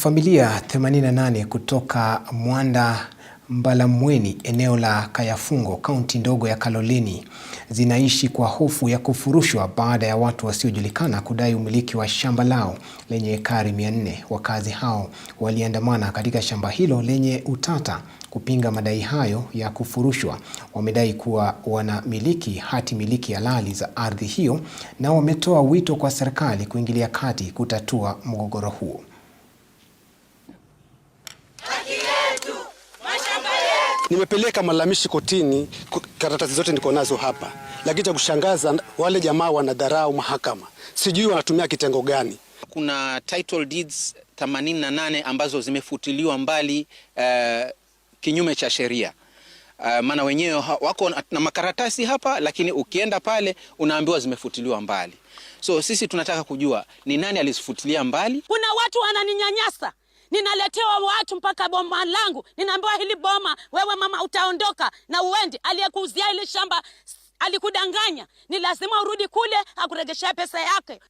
Familia 88 kutoka Mwanda Mbalamweni, eneo la Kayafungo, kaunti ndogo ya Kaloleni, zinaishi kwa hofu ya kufurushwa baada ya watu wasiojulikana kudai umiliki wa shamba lao lenye ekari 400. Wakazi hao waliandamana katika shamba hilo lenye utata kupinga madai hayo ya kufurushwa. Wamedai kuwa wanamiliki hati miliki halali za ardhi hiyo na wametoa wito kwa serikali kuingilia kati kutatua mgogoro huo. Nimepeleka malalamishi kotini, karatasi zote niko nazo hapa. Lakini cha kushangaza, wale jamaa wanadharau mahakama. Sijui wanatumia kitengo gani. Kuna title deeds 88 ambazo zimefutiliwa mbali kinyume cha sheria. Maana wenyewe wako na makaratasi hapa, lakini ukienda pale unaambiwa zimefutiliwa mbali. So sisi tunataka kujua ni nani alizifutilia mbali. Kuna watu wananinyanyasa. Ninaletewa watu mpaka boma langu. Ninaambiwa hili boma, wewe mama utaondoka na uende. Aliyekuuzia ile shamba alikudanganya. Ni lazima urudi kule akuregeshea pesa yake.